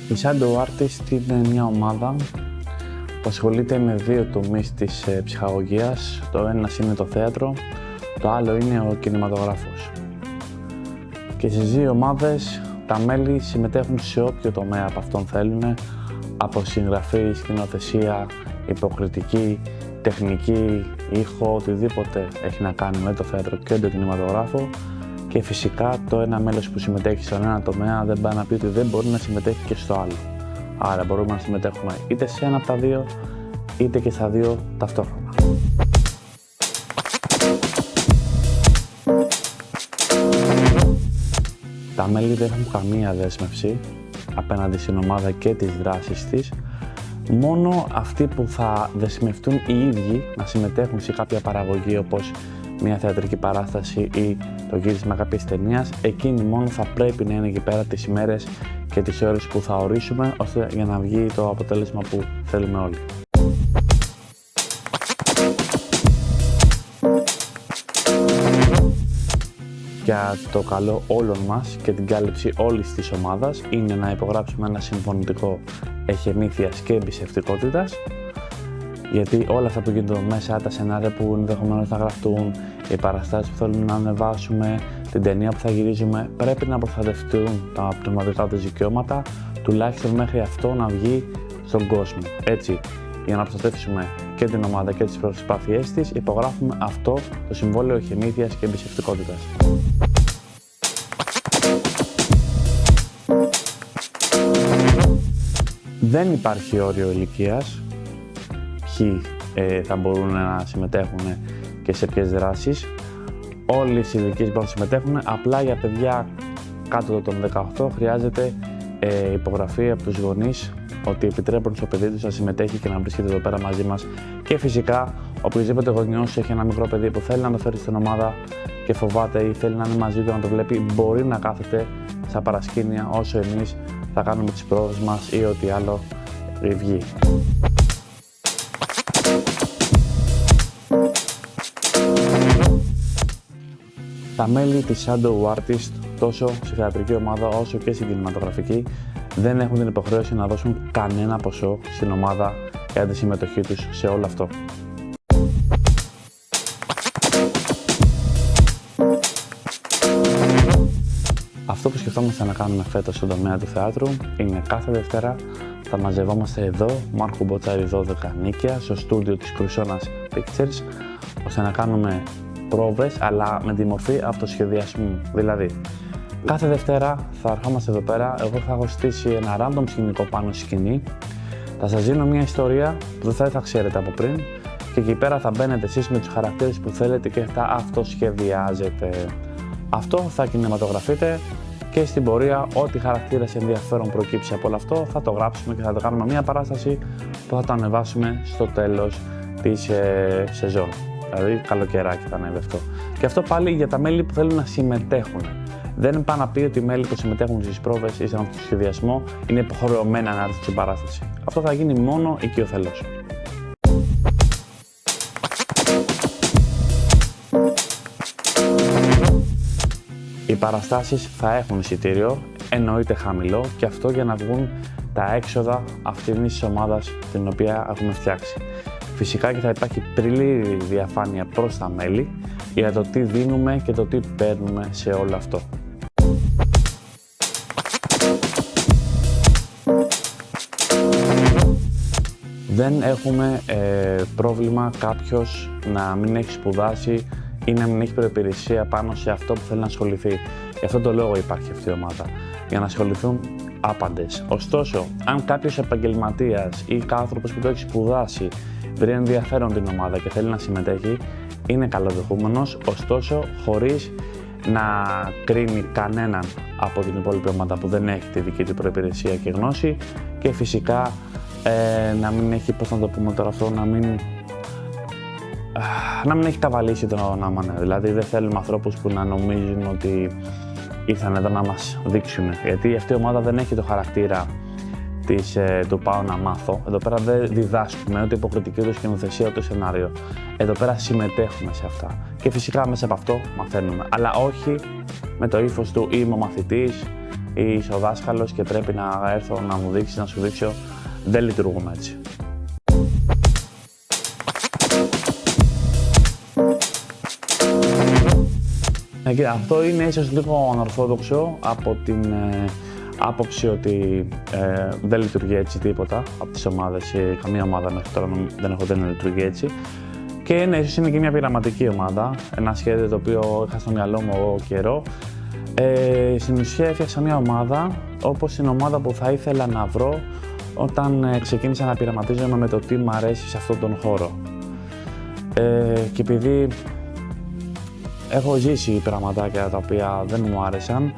Η Shadow Artist είναι μια ομάδα που ασχολείται με δύο τομείς της ψυχαγωγίας. Το ένα είναι το θέατρο, το άλλο είναι ο κινηματογράφος. Και στις δύο ομάδες τα μέλη συμμετέχουν σε όποιο τομέα από αυτόν θέλουν, από συγγραφή, σκηνοθεσία, υποκριτική, τεχνική, ήχο, οτιδήποτε έχει να κάνει με το θέατρο και τον κινηματογράφο. Και φυσικά το ένα μέλος που συμμετέχει στον ένα τομέα δεν πάει να πει ότι δεν μπορεί να συμμετέχει και στο άλλο. Άρα μπορούμε να συμμετέχουμε είτε σε ένα από τα δύο, είτε και στα δύο ταυτόχρονα. Τα μέλη δεν έχουν καμία δέσμευση απέναντι στην ομάδα και τις δράσεις της. Μόνο αυτοί που θα δεσμευτούν οι ίδιοι να συμμετέχουν σε κάποια παραγωγή, όπως μια θεατρική παράσταση ή το γύρισμα κάποιας ταινίας, εκείνοι μόνο θα πρέπει να είναι εκεί πέρα τις ημέρες και τις ώρες που θα ορίσουμε, ώστε για να βγει το αποτέλεσμα που θέλουμε όλοι. Για το καλό όλων μας και την κάλυψη όλης της ομάδας είναι να υπογράψουμε ένα συμφωνητικό εχεμήθειας και εμπιστευτικότητας, γιατί όλα αυτά που γίνονται μέσα, τα σενάρια που ενδεχομένως να γραφτούν, οι παραστάσεις που θέλουμε να ανεβάσουμε, την ταινία που θα γυρίζουμε, πρέπει να προστατευτούν τα πνευματικά τους δικαιώματα, τουλάχιστον μέχρι αυτό να βγει στον κόσμο. Έτσι, για να προστατεύσουμε και την ομάδα και τις προσπάθειές της, υπογράφουμε αυτό το συμβόλαιο εχεμήθειας και εμπιστευτικότητας. Δεν υπάρχει όριο ηλικίας. Ποιοι θα μπορούν να συμμετέχουν και σε ποιες δράσεις. Όλες οι ηλικίες μπορούν να συμμετέχουν, απλά για παιδιά κάτω των 18 χρειάζεται υπογραφή από τους γονείς ότι επιτρέπουν στο παιδί τους να συμμετέχει και να βρίσκεται εδώ πέρα μαζί μας. Και φυσικά, οποιοδήποτε γονιός έχει ένα μικρό παιδί που θέλει να το φέρει στην ομάδα και φοβάται ή θέλει να είναι μαζί του να το βλέπει, μπορεί να κάθεται στα παρασκήνια όσο εμείς θα κάνουμε τις πρόβες μας ή ό,τι άλλο βγει. Τα μέλη της Shadow Artist, τόσο στη θεατρική ομάδα όσο και στην κινηματογραφική, δεν έχουν την υποχρέωση να δώσουν κανένα ποσό στην ομάδα για τη συμμετοχή τους σε όλο αυτό. Αυτό που σκεφτόμαστε να κάνουμε φέτος στον τομέα του θεάτρου είναι κάθε Δευτέρα θα μαζευόμαστε εδώ, Μάρχου Μποτσάρη 12 Νίκαια, στο στούντιο της Κρουσόνας Pictures, ώστε να κάνουμε πρόβες, αλλά με τη μορφή αυτοσχεδιασμού. Δηλαδή, κάθε Δευτέρα θα ερχόμαστε εδώ πέρα, εγώ θα έχω στήσει ένα random σκηνικό πάνω στη σκηνή, θα σας δίνω μια ιστορία που δεν θα ξέρετε από πριν και εκεί πέρα θα μπαίνετε εσείς με τους χαρακτήρες που θέλετε και θα αυτοσχεδιάζετε. Αυτό θα κινηματογραφείτε και στην πορεία ό,τι χαρακτήρες ενδιαφέρον προκύψει από όλο αυτό θα το γράψουμε και θα το κάνουμε μια παράσταση που θα το ανεβάσουμε στο τέλος της σεζόν. Δηλαδή καλοκαιράκι θα ανέβει αυτό. Και αυτό πάλι για τα μέλη που θέλουν να συμμετέχουν. Δεν πάει να πει ότι οι μέλη που συμμετέχουν στις πρόβες ή στον αυτοσχεδιασμό είναι υποχρεωμένα να έρθουν στην παράσταση. Αυτό θα γίνει μόνο οικειοθελώς. Οι παραστάσεις θα έχουν εισιτήριο, εννοείται χαμηλό, και αυτό για να βγουν τα έξοδα αυτής της ομάδας την οποία έχουμε φτιάξει. Φυσικά και θα υπάρχει πλήρη διαφάνεια προς τα μέλη για το τι δίνουμε και το τι παίρνουμε σε όλο αυτό. Δεν έχουμε πρόβλημα κάποιος να μην έχει σπουδάσει ή να μην έχει προϋπηρεσία πάνω σε αυτό που θέλει να ασχοληθεί. Γι' αυτό το λόγο υπάρχει αυτή η ομάδα, για να ασχοληθούν άπαντες. Ωστόσο, αν κάποιος επαγγελματίας ή άνθρωπος που το έχει σπουδάσει βρει ενδιαφέρον την ομάδα και θέλει να συμμετέχει, είναι καλοδεχούμενος, ωστόσο χωρίς να κρίνει κανέναν από την υπόλοιπη ομάδα που δεν έχει τη δική του προϋπηρεσία και γνώση, και φυσικά να μην έχει, πώς να το πούμε τώρα αυτό, να μην έχει καβαλήσει το όνομα. Δηλαδή δεν θέλουμε ανθρώπους που να νομίζουν ότι ήρθαν εδώ να μας δείξουν, γιατί αυτή η ομάδα δεν έχει το χαρακτήρα του πάω να μάθω. Εδώ πέρα δεν διδάσκουμε ούτε υποκριτική, ούτε σκηνοθεσία, ούτε σενάριο. Εδώ πέρα συμμετέχουμε σε αυτά. Και φυσικά μέσα από αυτό μαθαίνουμε. Αλλά όχι με το ύφος του είμαι ο μαθητής, είσαι ο δάσκαλος και πρέπει να έρθω να μου δείξει, να σου δείξω. Δεν λειτουργούμε έτσι. Αυτό είναι ίσως λίγο ανορθόδοξο από την άποψη ότι δεν λειτουργεί έτσι τίποτα από τις ομάδες. Καμία ομάδα μέχρι τώρα δεν έχω δει να λειτουργεί έτσι. Και ναι, ίσως είναι και μια πειραματική ομάδα, ένα σχέδιο το οποίο είχα στο μυαλό μου εγώ καιρό. Στην ουσία έφτιαξα μια ομάδα όπως την ομάδα που θα ήθελα να βρω όταν ξεκίνησα να πειραματίζομαι με το τι μου αρέσει σε αυτόν τον χώρο. Και επειδή έχω ζήσει πραγματάκια τα οποία δεν μου άρεσαν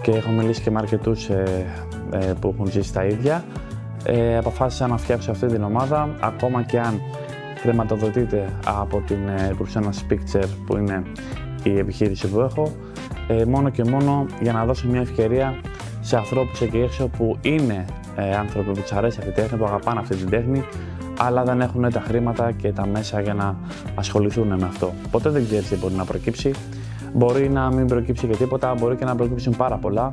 και έχω μιλήσει και με αρκετούς που έχουν ζήσει τα ίδια, αποφάσισα να φτιάξω αυτή την ομάδα, ακόμα και αν χρηματοδοτείται από την Crusonas Picture, που είναι η επιχείρηση που έχω, μόνο και μόνο για να δώσω μια ευκαιρία σε ανθρώπους εκεί έξω που είναι άνθρωποι που τους αρέσει αυτή η τέχνη, που αγαπάνε αυτή την τέχνη, αλλά δεν έχουν τα χρήματα και τα μέσα για να ασχοληθούν με αυτό. Ποτέ δεν ξέρεις τι μπορεί να προκύψει. Μπορεί να μην προκύψει και τίποτα, μπορεί και να προκύψουν πάρα πολλά.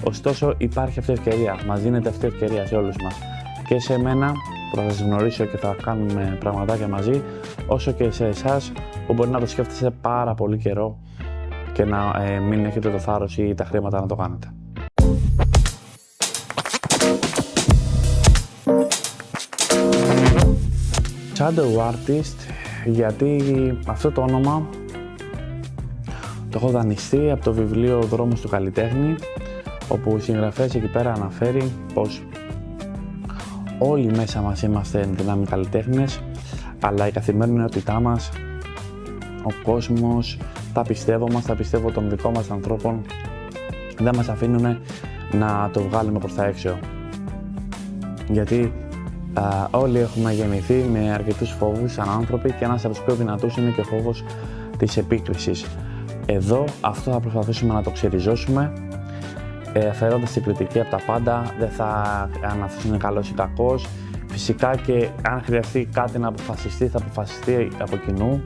Ωστόσο, υπάρχει αυτή η ευκαιρία. Μας δίνεται αυτή η ευκαιρία σε όλους μας. Και σε μένα που θα σας γνωρίσω και θα κάνουμε πραγματάκια μαζί, όσο και σε εσάς που μπορεί να το σκέφτεστε πάρα πολύ καιρό και να μην έχετε το θάρρος ή τα χρήματα να το κάνετε. Shadow Artist, γιατί αυτό το όνομα το έχω δανειστεί από το βιβλίο «Δρόμος του καλλιτέχνη», όπου ο συγγραφέας εκεί πέρα αναφέρει πως όλοι μέσα μας είμαστε εν δυνάμει καλλιτέχνες, αλλά η καθημερινότητά μας, ο κόσμος, τα πιστεύω μας, τα πιστεύω των δικών μας ανθρώπων δεν μας αφήνουν να το βγάλουμε προς τα έξω. Γιατί όλοι έχουμε γεννηθεί με αρκετούς φόβους σαν άνθρωποι και ένας από τους πιο δυνατούς είναι και ο φόβος της επίκρισης. Εδώ αυτό θα προσπαθήσουμε να το ξεριζώσουμε, αφαιρώντας την κριτική από τα πάντα, δεν θα αν αυτός είναι καλός ή κακός. Φυσικά και αν χρειαστεί κάτι να αποφασιστεί, θα αποφασιστεί από κοινού.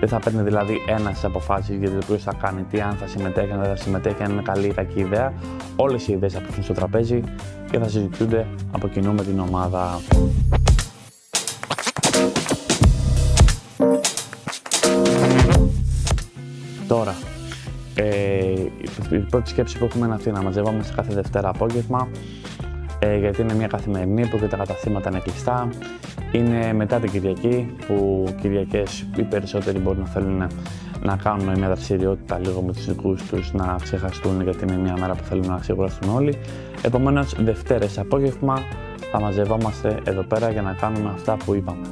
Δεν θα παίρνει δηλαδή ένας αποφάσεις για το ποιος θα κάνει τι, αν θα συμμετέχει, αν δεν θα συμμετέχει, αν είναι καλή ή κακή ιδέα. Όλες οι ιδέες θα πέφτουν στο τραπέζι και θα συζητούνται από κοινού με την ομάδα. Τώρα, η πρώτη σκέψη που έχουμε είναι αυτή, να μαζευόμαστε κάθε Δευτέρα απόγευμα, γιατί είναι μια καθημερινή που και τα καταστήματα είναι κλειστά. Είναι μετά την Κυριακή, που Κυριακές οι περισσότεροι μπορεί να θέλουν να κάνουν μια δραστηριότητα λίγο με τους δικούς τους, να ξεχαστούν, γιατί είναι μια μέρα που θέλουν να ξεκουραστούν όλοι. Επομένως, Δευτέρες απόγευμα θα μαζευόμαστε εδώ πέρα για να κάνουμε αυτά που είπαμε.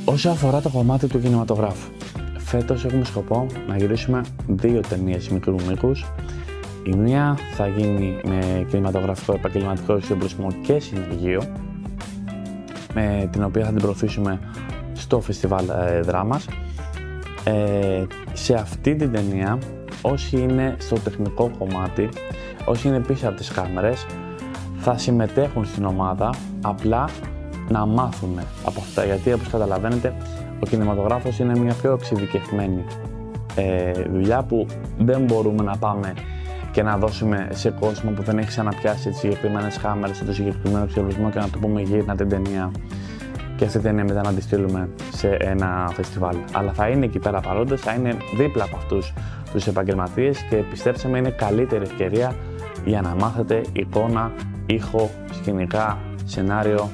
Όσο αφορά το κομμάτι του κινηματογράφου, φέτος έχουμε σκοπό να γυρίσουμε 2 ταινίες μικρού μήκους. Η μία θα γίνει με κινηματογραφικό επαγγελματικό εξοπλισμό και συνεργείο, με την οποία θα την προωθήσουμε στο φεστιβάλ δράμας. Σε αυτή την ταινία, όσοι είναι στο τεχνικό κομμάτι, όσοι είναι πίσω από τις κάμερες, θα συμμετέχουν στην ομάδα, απλά να μάθουν από αυτά, γιατί όπως καταλαβαίνετε ο κινηματογράφος είναι μια πιο εξειδικευμένη δουλειά που δεν μπορούμε να πάμε και να δώσουμε σε κόσμο που δεν έχει ξαναπιάσει τις συγκεκριμένες κάμερες, το συγκεκριμένο εξοπλισμό και να του πούμε γύρνα την ταινία και αυτή την ταινία μετά να τη στείλουμε σε ένα φεστιβάλ. Αλλά θα είναι εκεί πέρα παρόντες, θα είναι δίπλα από αυτούς τους επαγγελματίες και πιστέψτε με, είναι καλύτερη ευκαιρία για να μάθετε εικόνα, ήχο, σκηνικά, σενάριο,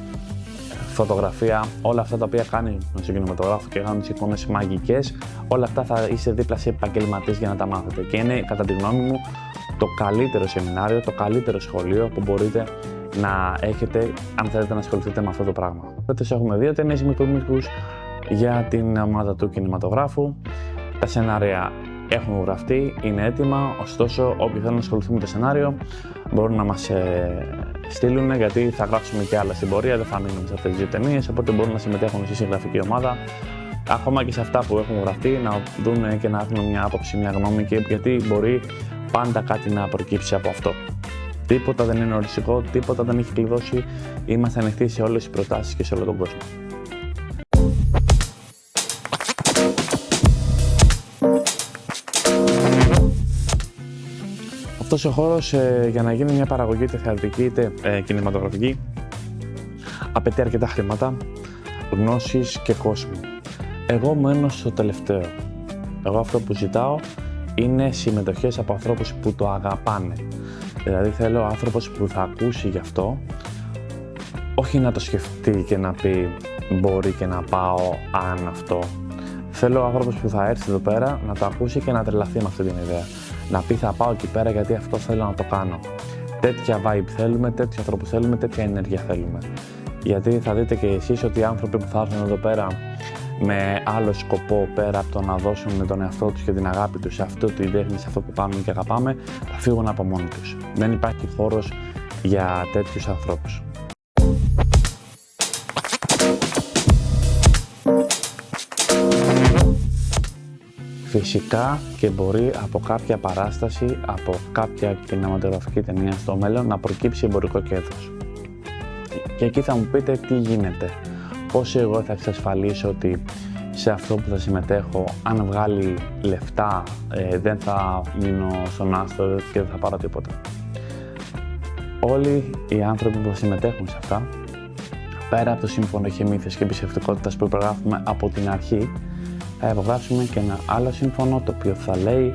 φωτογραφία, όλα αυτά τα οποία κάνει στο κινηματογράφο και κάνουν τις εικόνες μαγικές, όλα αυτά θα είστε δίπλα σε επαγγελματίες για να τα μάθετε. Και είναι, κατά τη γνώμη μου, το καλύτερο σεμινάριο, το καλύτερο σχολείο που μπορείτε να έχετε αν θέλετε να ασχοληθείτε με αυτό το πράγμα. Φέτος έχουμε 2 ταινίες μικρού μήκους για την ομάδα του κινηματογράφου. Τα σενάρια έχουν γραφτεί, είναι έτοιμα, ωστόσο όποιοι θέλουν να ασχοληθούν με το σενάριο μπορούν να μας στείλουν, γιατί θα γράψουμε και άλλα στην πορεία, δεν θα μείνουμε σε αυτές τις 2 ταινίες, οπότε μπορούν να συμμετέχουν στη συγγραφική ομάδα, ακόμα και σε αυτά που έχουν γραφτεί, να δουν και να έχουν μια άποψη, μια γνώμη, και γιατί μπορεί πάντα κάτι να προκύψει από αυτό. Τίποτα δεν είναι οριστικό, τίποτα δεν έχει κλειδώσει, είμαστε ανοιχτοί σε όλες τις προτάσεις και σε όλο τον κόσμο. Αυτός ο χώρος για να γίνει μια παραγωγή είτε θεατρική είτε κινηματογραφική απαιτεί αρκετά χρήματα, γνώσεις και κόσμο. Εγώ μένω στο τελευταίο. Εγώ αυτό που ζητάω είναι συμμετοχές από ανθρώπους που το αγαπάνε. Δηλαδή θέλω άνθρωπος που θα ακούσει γι' αυτό, όχι να το σκεφτεί και να πει μπορεί και να πάω αν αυτό. Θέλω άνθρωπος που θα έρθει εδώ πέρα να το ακούσει και να τρελαθεί με αυτή την ιδέα. Να πει θα πάω εκεί πέρα γιατί αυτό θέλω να το κάνω. Τέτοια vibe θέλουμε, τέτοιο άνθρωπο θέλουμε, τέτοια ενέργεια θέλουμε. Γιατί θα δείτε και εσείς ότι οι άνθρωποι που θα έρθουν εδώ πέρα με άλλο σκοπό πέρα από το να δώσουν τον εαυτό τους και την αγάπη τους σε αυτό το τέχνη, σε αυτό που κάνουμε και αγαπάμε, θα φύγουν από μόνοι τους. Δεν υπάρχει χώρος για τέτοιους ανθρώπους. Φυσικά και μπορεί από κάποια παράσταση, από κάποια κινηματογραφική ταινία στο μέλλον να προκύψει εμπορικό κέρδος. Και εκεί θα μου πείτε τι γίνεται. Πώς εγώ θα εξασφαλίσω ότι σε αυτό που θα συμμετέχω, αν βγάλει λεφτά, δεν θα μείνω στον άστρο και δεν θα πάρω τίποτα. Όλοι οι άνθρωποι που θα συμμετέχουν σε αυτά, πέρα από το σύμφωνο ηχεμήθειας και εμπιστευτικότητας που υπογράφουμε από την αρχή, θα υπογράψουμε και ένα άλλο σύμφωνο το οποίο θα λέει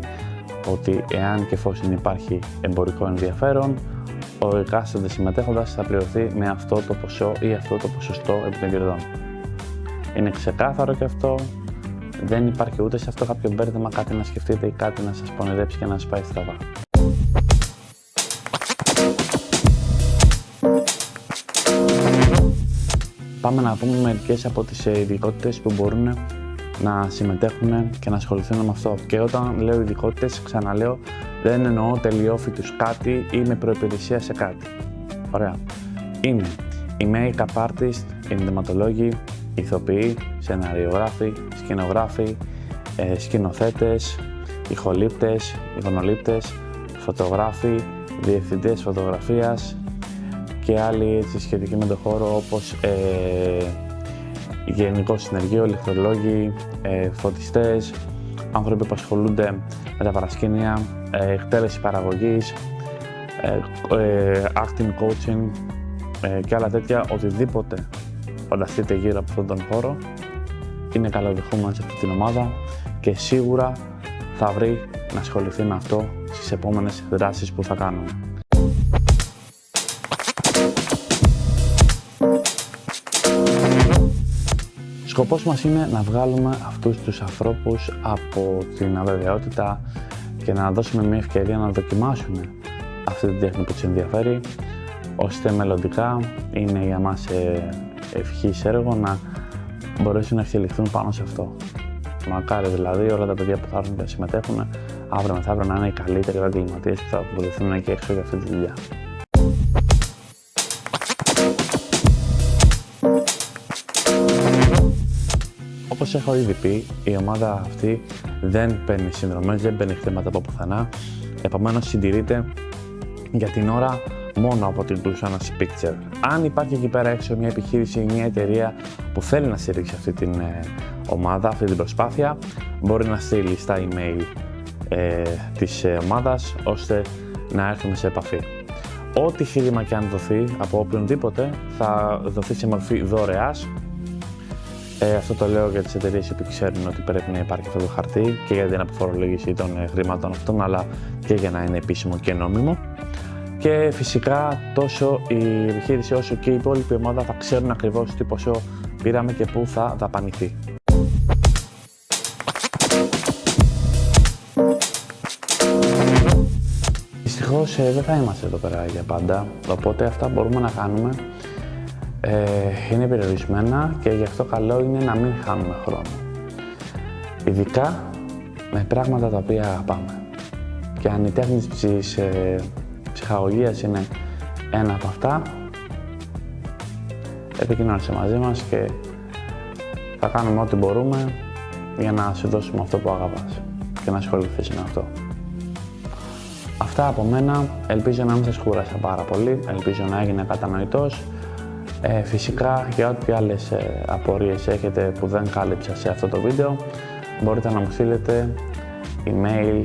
ότι εάν και εφόσον υπάρχει εμπορικό ενδιαφέρον, ο εκάστοτε συμμετέχοντας θα πληρωθεί με αυτό το ποσό ή αυτό το ποσοστό επί των κερδών. Είναι ξεκάθαρο και αυτό, δεν υπάρχει ούτε σε αυτό κάποιο μπέρδεμα, κάτι να σκεφτείτε ή κάτι να σας πονηρέψει και να σας πάει στραβά. Πάμε να πούμε μερικές από τις ειδικότητες που μπορούν να συμμετέχουν και να ασχοληθούν με αυτό. Και όταν λέω ειδικότητες, ξαναλέω, δεν εννοώ τελειόφοιτους κάτι ή με προϋπηρεσία σε κάτι. Ωραία. Είναι οι make-up artist, ενδυματολόγοι, ηθοποιοί, σεναριογράφοι, σκηνογράφοι, σκηνοθέτες, ηχολήπτες, εικονολήπτες, φωτογράφοι, διευθυντές φωτογραφίας και άλλοι έτσι σχετικοί με τον χώρο όπως γενικό συνεργείο, ηλεκτρολόγοι, φωτιστές, άνθρωποι που ασχολούνται με τα παρασκήνια, εκτέλεση παραγωγής, acting coaching και άλλα τέτοια, οτιδήποτε φανταστείτε γύρω από αυτόν τον χώρο είναι καλοδεχούμενο σε αυτή την ομάδα και σίγουρα θα βρει να ασχοληθεί με αυτό στις επόμενες δράσεις που θα κάνουμε. Σκοπός μας είναι να βγάλουμε αυτούς τους ανθρώπους από την αβεβαιότητα και να δώσουμε μια ευκαιρία να δοκιμάσουν αυτή την τέχνη που τους ενδιαφέρει, ώστε μελλοντικά είναι για μας ευχής έργο να μπορέσουν να εξελιχθούν πάνω σε αυτό. Μακάρι δηλαδή όλα τα παιδιά που θα έρθουν και συμμετέχουν αύριο μεθαύριο να είναι οι καλύτεροι επαγγελματίες που θα βοηθούν εκεί έξω για αυτή τη δουλειά. Όπως έχω ήδη πει, η ομάδα αυτή δεν παίρνει συνδρομές, δεν παίρνει χρήματα από πουθενά, επομένως συντηρείται για την ώρα μόνο από την Krushonas Picture. Αν υπάρχει εκεί πέρα έξω μια επιχείρηση ή μια εταιρεία που θέλει να στηρίξει αυτή την ομάδα, αυτή την προσπάθεια, μπορεί να στείλει στα email της ομάδας ώστε να έρθουμε σε επαφή. Ό,τι χρήμα και αν δοθεί από οποιονδήποτε θα δοθεί σε μορφή δωρεάς. Αυτό το λέω για τις εταιρείες που ξέρουν ότι πρέπει να υπάρχει αυτό το χαρτί και για την αποφορολόγηση των χρημάτων αυτών, αλλά και για να είναι επίσημο και νόμιμο. Και φυσικά τόσο η επιχείρηση όσο και η υπόλοιπη ομάδα θα ξέρουν ακριβώς τι ποσό πήραμε και πού θα δαπανηθεί. Δυστυχώς δεν θα είμαστε εδώ πέρα για πάντα, οπότε αυτά που μπορούμε να κάνουμε είναι περιορισμένα και γι' αυτό καλό είναι να μην χάνουμε χρόνο. Ειδικά με πράγματα τα οποία αγαπάμε. Και αν η τέχνη της ψυχαγωγίας είναι ένα από αυτά, επικοινώνησε μαζί μας και θα κάνουμε ό,τι μπορούμε για να σου δώσουμε αυτό που αγαπάς και να ασχοληθείς με αυτό. Αυτά από μένα, ελπίζω να μην σας κούρασα πάρα πολύ, ελπίζω να έγινε κατανοητός. Φυσικά για ό,τι άλλες απορίες έχετε που δεν κάλυψα σε αυτό το βίντεο, μπορείτε να μου στείλετε email,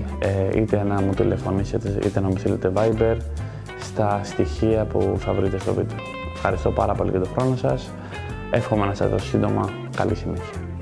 είτε να μου τηλεφωνήσετε είτε να μου στείλετε Viber στα στοιχεία που θα βρείτε στο βίντεο. Ευχαριστώ πάρα πολύ για τον χρόνο σας. Εύχομαι να σας δώσω σύντομα καλή συνέχεια.